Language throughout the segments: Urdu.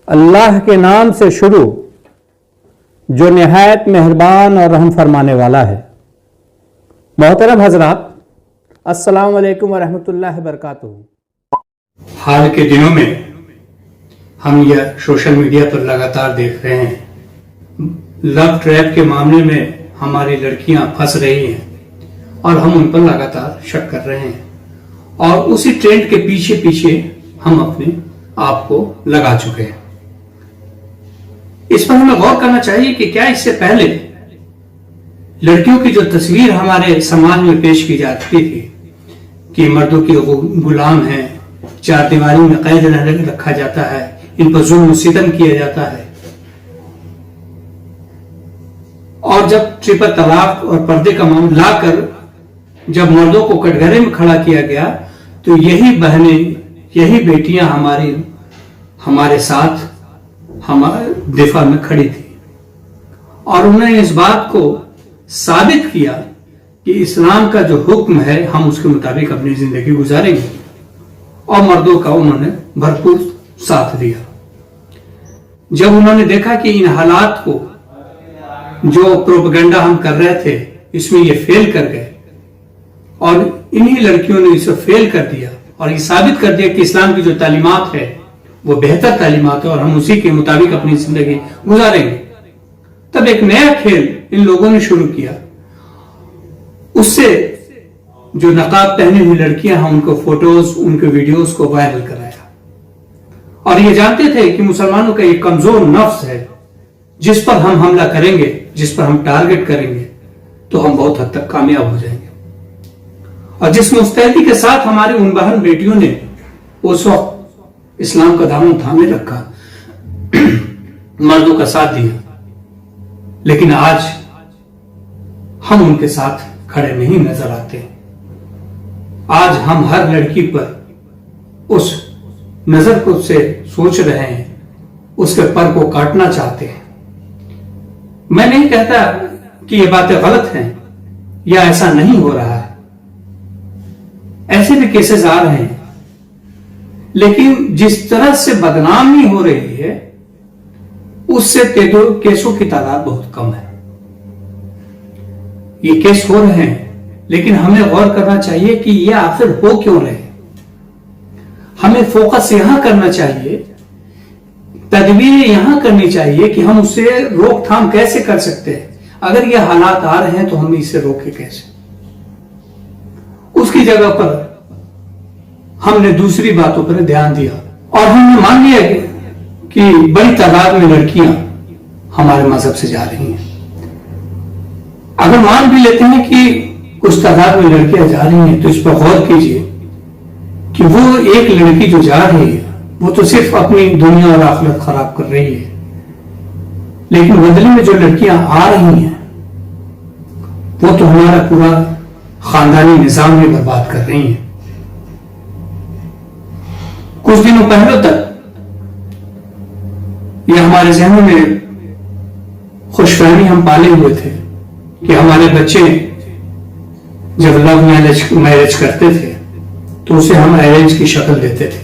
اللہ کے نام سے شروع جو نہایت مہربان اور رحم فرمانے والا ہے۔ محترم حضرات، السلام علیکم ورحمۃ اللہ وبرکاتہ۔ حال کے دنوں میں ہم یہ سوشل میڈیا پر لگاتار دیکھ رہے ہیں، لو ٹریپ کے معاملے میں ہماری لڑکیاں پھنس رہی ہیں اور ہم ان پر لگاتار شک کر رہے ہیں، اور اسی ٹرینڈ کے پیچھے پیچھے ہم اپنے آپ کو لگا چکے ہیں۔ اس پر ہمیں غور کرنا چاہیے کہ کیا اس سے پہلے لڑکیوں کی جو تصویر ہمارے سماج میں پیش کی جاتی تھی کہ مردوں کے غلام ہیں، چار دیواری میں قید رکھا جاتا ہے، ان پر ظلم و ستم کیا جاتا ہے، اور جب ٹرپل طلاق اور پردے کا معاملہ لا کر جب مردوں کو کٹگرے میں کھڑا کیا گیا تو یہی بہنیں، یہی بیٹیاں ہمارے ساتھ ہمارے دفاع میں کھڑی تھی، اور انہوں نے اس بات کو ثابت کیا کہ اسلام کا جو حکم ہے ہم اس کے مطابق اپنی زندگی گزاریں گے، اور مردوں کا انہوں نے بھرپور ساتھ دیا۔ جب انہوں نے دیکھا کہ ان حالات کو جو پروپیگنڈا ہم کر رہے تھے اس میں یہ فیل کر گئے، اور انہی لڑکیوں نے اسے فیل کر دیا اور یہ ثابت کر دیا کہ اسلام کی جو تعلیمات ہے وہ بہتر تعلیمات ہے اور ہم اسی کے مطابق اپنی زندگی گزاریں گے، تب ایک نیا کھیل ان لوگوں نے شروع کیا۔ اس سے جو نقاب پہنی ہوئی لڑکیاں ہیں ان کو فوٹوز، ان کے ویڈیوز کو وائرل کرایا، اور یہ جانتے تھے کہ مسلمانوں کا یہ کمزور نفس ہے جس پر ہم حملہ کریں گے، جس پر ہم ٹارگٹ کریں گے تو ہم بہت حد تک کامیاب ہو جائیں گے۔ اور جس مستعدی کے ساتھ ہماری ان بہن بیٹیوں نے اس وقت اسلام کا دامن تھامے رکھا، مردوں کا ساتھ دیا، لیکن آج ہم ان کے ساتھ کھڑے نہیں نظر آتے۔ آج ہم ہر لڑکی پر اس نظر کو سے سوچ رہے ہیں، اس کے پر کو کاٹنا چاہتے ہیں۔ میں نہیں کہتا کہ یہ باتیں غلط ہیں یا ایسا نہیں ہو رہا ہے، ایسے بھی کیسز آ رہے ہیں، لیکن جس طرح سے بدنامی ہو رہی ہے اس سے کیسوں کی تعداد بہت کم ہے۔ یہ کیس ہو رہے ہیں لیکن ہمیں غور کرنا چاہیے کہ یہ آخر ہو کیوں رہے ہیں۔ ہمیں فوکس یہاں کرنا چاہیے، تدبیریں یہاں کرنی چاہیے کہ ہم اسے روک تھام کیسے کر سکتے ہیں۔ اگر یہ حالات آ رہے ہیں تو ہم اسے روکے کیسے؟ اس کی جگہ پر ہم نے دوسری باتوں پر دھیان دیا، اور ہم نے مان لیا کہ بڑی تعداد میں لڑکیاں ہمارے مذہب سے جا رہی ہیں۔ اگر مان بھی لیتے ہیں کہ کچھ تعداد میں لڑکیاں جا رہی ہیں تو اس پر غور کیجئے کہ وہ ایک لڑکی جو جا رہی ہے وہ تو صرف اپنی دنیا اور آخرت خراب کر رہی ہے، لیکن بدلے میں جو لڑکیاں آ رہی ہیں وہ تو ہمارا پورا خاندانی نظام میں برباد کر رہی ہیں۔ کچھ دنوں پہلے تک یہ ہمارے ذہن میں خوش فہمی ہم پالے ہوئے تھے کہ ہمارے بچے جب لو میرج کرتے تھے تو اسے ہم ارینج کی شکل دیتے تھے،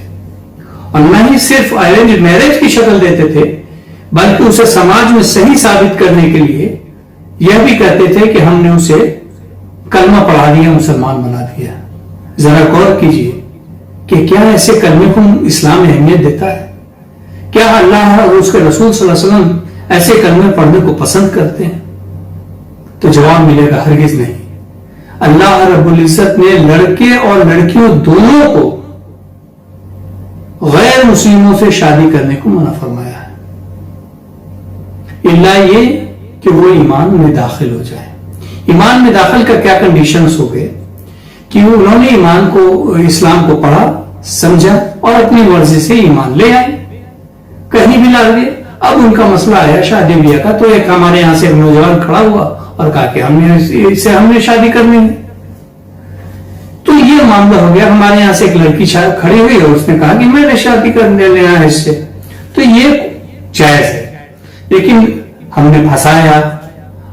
اور نہ ہی صرف ارینج میرج کی شکل دیتے تھے بلکہ اسے سماج میں صحیح ثابت کرنے کے لیے یہ بھی کہتے تھے کہ ہم نے اسے کلمہ پڑھا دیا، مسلمان بنا دیا۔ ذرا غور کیجئے کہ کیا ایسے کلمے کو اسلام اہمیت دیتا ہے؟ کیا اللہ اور اس کے رسول صلی اللہ علیہ وسلم ایسے کلمے پڑھنے کو پسند کرتے ہیں؟ تو جواب ملے گا ہرگز نہیں۔ اللہ رب العزت نے لڑکے اور لڑکیوں دونوں کو غیر مسلموں سے شادی کرنے کو منع فرمایا ہے، الا یہ کہ وہ ایمان میں داخل ہو جائے۔ ایمان میں داخل کا کیا کنڈیشنز ہو گئے کہ انہوں نے ایمان کو، اسلام کو پڑھا، سمجھا اور اپنی مرضی سے ایمان لے آئے، کہیں بھی لا گئے۔ اب ان کا مسئلہ آیا شادی بیاہ کا، تو ایک ہمارے یہاں سے ایک نوجوان کھڑا ہوا اور کہا کہ ہم نے شادی کرنی ہے، تو یہ معاملہ ہو گیا۔ ہمارے یہاں سے ایک لڑکی کھڑی ہوئی اور اس نے کہا کہ میں نے شادی کرنے لینا ہے اس سے، تو یہ جائز ہے، لیکن ہم نے پھنسایا۔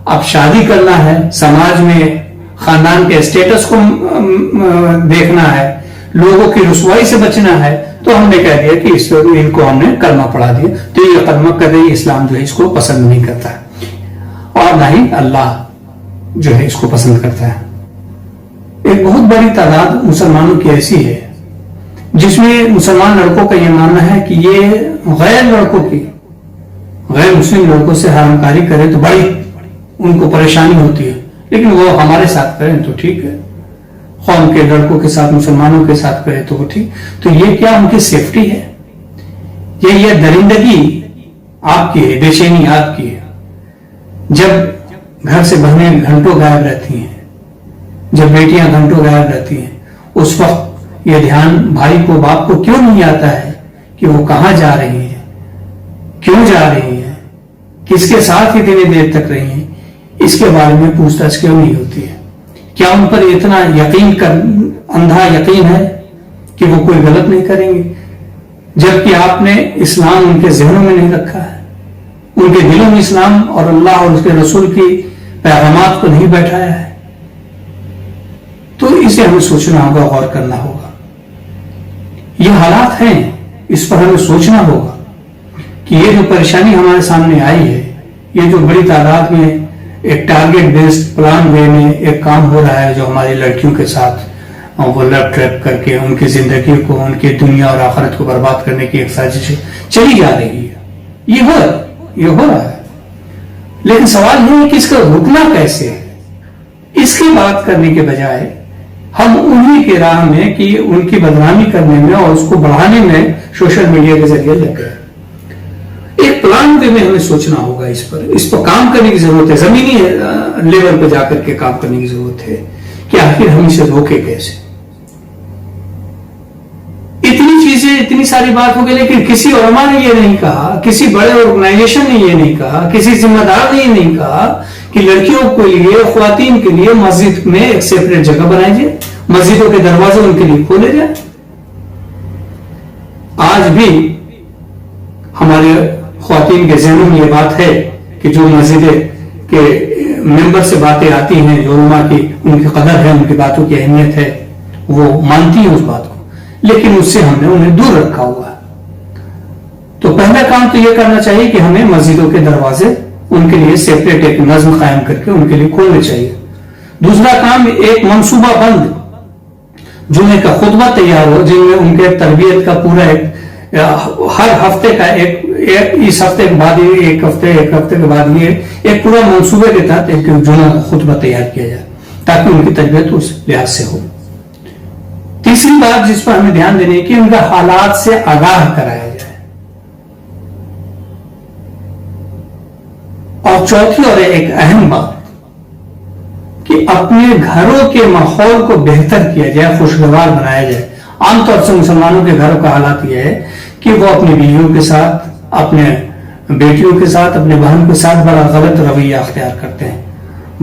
اب شادی کرنا ہے، سماج میں خاندان کے اسٹیٹس کو دیکھنا ہے، لوگوں کی رسوائی سے بچنا ہے، تو ہم نے کہہ دیا کہ ان کو ہم نے کلمہ پڑھا دیا، تو یہ کلمہ قطعی اسلام جو ہے اس کو پسند نہیں کرتا ہے، اور نہ ہی اللہ جو ہے اس کو پسند کرتا ہے۔ ایک بہت بڑی تعداد مسلمانوں کی ایسی ہے جس میں مسلمان لڑکوں کا یہ ماننا ہے کہ یہ غیر لڑکوں کی، غیر مسلم لڑکوں سے حرام کاری کرے تو بڑی ان کو پریشانی ہوتی ہے، لیکن وہ ہمارے ساتھ کریں تو ٹھیک ہے، قوم کے لڑکوں کے ساتھ مسلمانوں کے ساتھ کرے تو وہ ٹھیک۔ تو یہ کیا ان کی سیفٹی ہے؟ یہ درندگی آپ کی ہے، بے چینی آپ کی ہے۔ جب گھر سے بہنیں گھنٹوں غائب رہتی ہیں، جب بیٹیاں گھنٹوں غائب رہتی ہیں، اس وقت یہ دھیان بھائی کو، باپ کو کیوں نہیں آتا ہے کہ وہ کہاں جا رہی ہیں، کیوں جا رہی ہیں، کس کے ساتھ اتنی دیر تک رہی ہیں، اس کے بارے میں پوچھ تاچھ کیوں نہیں ہوتی ہے؟ کیا ان پر اتنا اندھا یقین ہے کہ وہ کوئی غلط نہیں کریں گے؟ جبکہ آپ نے اسلام ان کے ذہنوں میں نہیں رکھا ہے، ان کے دلوں میں اسلام اور اللہ اور اس کے رسول کی پیغامات کو نہیں بیٹھایا ہے۔ تو اسے ہمیں سوچنا ہوگا، غور کرنا ہوگا۔ یہ حالات ہیں، اس پر ہمیں سوچنا ہوگا کہ یہ جو پریشانی ہمارے سامنے آئی ہے، یہ جو بڑی تعداد میں ایک ٹارگیٹ بیسڈ پلان وے میں ایک کام ہو رہا ہے، جو ہماری لڑکیوں کے ساتھ وہ لب ٹریپ کر کے ان کی زندگی کو، ان کی دنیا اور آخرت کو برباد کرنے کی ایک سازش چلی جا رہی ہے، یہ ہو رہا ہے۔ لیکن سوال یہ ہے کہ اس کا رکنا کیسے ہے؟ اس کی بات کرنے کے بجائے ہم انہی کے راہ میں کہ ان کی بدنامی کرنے میں اور اس کو بڑھانے میں سوشل میڈیا کے ذریعے لگ گئے۔ ایک پلان وے میں ہمیں سوچنا ہوگا، اس پر کام کرنے کی ضرورت ہے، زمینی لیول پہ جا کر کے کام کرنے کی ضرورت ہے کہ آخر ہم اسے روکے کیسے۔ اتنی چیزیں، اتنی ساری بات ہو گئی، لیکن کسی علماء نے یہ نہیں کہا، کسی بڑے آرگنائزیشن نے یہ نہیں کہا، کسی ذمہ دار نے یہ نہیں کہا کہ لڑکیوں کے لیے، خواتین کے لیے مسجد میں ایک سیپریٹ جگہ بنائی جائے، مسجدوں کے دروازے ان کے لیے کھولے جائیں۔ آج بھی ہمارے خواتین کے ذہنوں میں یہ بات ہے کہ جو مسجدیں کے ممبر سے باتیں آتی ہیں، جو علماء کی ان کی قدر ہے، ان کی باتوں کی اہمیت ہے، وہ مانتی ہیں اس بات کو، لیکن اس سے ہم نے انہیں دور رکھا ہوا ہے۔ تو پہلا کام تو یہ کرنا چاہیے کہ ہمیں مسجدوں کے دروازے ان کے لیے سیپریٹ ایک نظم قائم کر کے ان کے لیے کھولنے چاہیے۔ دوسرا کام، ایک منصوبہ بند جمعے کا خطبہ تیار ہو، جن میں ان کے تربیت کا پورا ہر ہفتے کا اس ہفتے کے بعد ایک ہفتے کے بعد یہ ایک پورا منصوبے کے تحت ایک جمعہ کا خطبہ تیار کیا جائے تاکہ ان کی تربیت اس لحاظ سے ہو۔ تیسری بات جس پر ہمیں دھیان دینے کی، ان کا حالات سے آگاہ کرایا جائے۔ اور چوتھی اور ایک اہم بات کہ اپنے گھروں کے ماحول کو بہتر کیا جائے، خوشگوار بنایا جائے۔ عام طور سے مسلمانوں کے گھروں کا حالات یہ ہے کہ وہ اپنی بیویوں کے ساتھ، اپنے بیٹیوں کے ساتھ، اپنے بہن کے ساتھ بڑا غلط رویہ اختیار کرتے ہیں،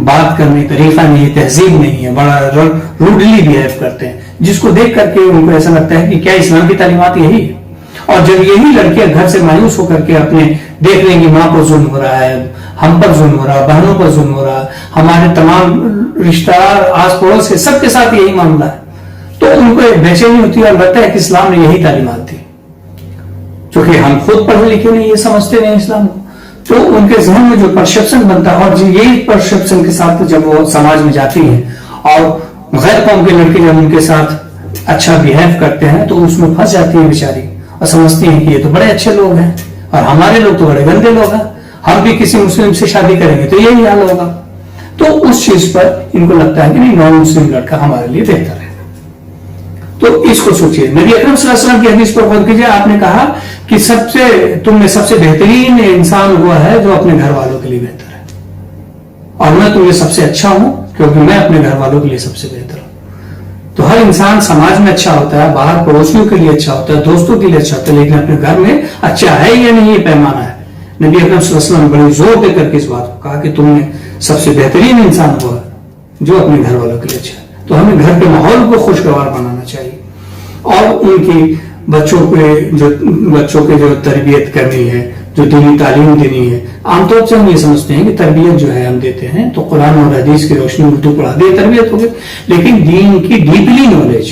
بات کرنے طریقہ نہیں ہے، تہذیب نہیں ہے، بڑا روڈلی بیہیو کرتے ہیں، جس کو دیکھ کر کے ان کو ایسا لگتا ہے کہ کیا اسلام کی تعلیمات یہی ہے؟ اور جب یہی لڑکیاں گھر سے مایوس ہو کر کے اپنے دیکھ لیں گی ماں پر ظلم ہو رہا ہے، ہم پر ظلم ہو رہا ہے، بہنوں پر ظلم ہو رہا ہے، ہمارے تمام رشتہ دار آس پڑوس کے سب کے ساتھ یہی معاملہ ہے، تو ان کو ایک بے چینی ہوتی ہے اور لگتا ہے کہ اسلام نے یہی تعلیمات دی، چونکہ ہم خود پڑھے لکھے نہیں، یہ سمجھتے نہیں اسلام کو، تو ان کے ذہن میں جو پرسپشن بنتا ہے، اور یہی پرسپشن کے ساتھ جب وہ سماج میں جاتی ہیں اور غیر قوم کے لڑکے جب ان کے ساتھ اچھا بیہیو کرتے ہیں تو اس میں پھنس جاتی ہیں بیچاری، اور سمجھتی ہیں کہ یہ تو بڑے اچھے لوگ ہیں اور ہمارے لوگ تو بڑے گندے لوگ ہیں، ہم بھی کسی مسلم سے شادی کریں گے تو یہی حال ہوگا۔ تو اس چیز پر ان کو لگتا ہے کہ نہیں، نان مسلم لڑکا ہمارے لیے بہتر ہے۔ تو اس کو سوچیے، نبی اکرم صلی اللہ علیہ وسلم کی حدیث پر غور کیجیے، آپ نے کہا کہ تم میں سب سے بہترین انسان وہ ہے جو اپنے گھر والوں کے لیے بہتر ہے، اور میں تمہیں سب سے اچھا ہوں کیونکہ میں اپنے گھر والوں کے لیے سب سے بہتر ہوں۔ تو ہر انسان سماج میں اچھا ہوتا ہے، باہر پڑوسیوں کے لیے اچھا ہوتا ہے، دوستوں کے لیے اچھا ہوتا ہے، لیکن اپنے گھر میں اچھا ہے یا نہیں، یہ پیمانہ ہے۔ نبی اکرم صلی اللہ علیہ وسلم نے بڑے زور دے کر کے اس بات کو کہا کہ تم میں سب سے بہترین انسان وہ ہے جو اپنے گھر والوں کے لیے اچھا ہے۔ تو ہمیں گھر کے ماحول کو خوشگوار بنانا چاہیے، اور ان کی بچوں کے جو تربیت کرنی ہے، جو دینی تعلیم دینی ہے، عام طور سے ہم یہ سمجھتے ہیں کہ تربیت جو ہے ہم دیتے ہیں تو قرآن اور حدیث کی روشنی اردو پڑھا دے تربیت ہوگی، لیکن دین کی ڈیپلی نالج،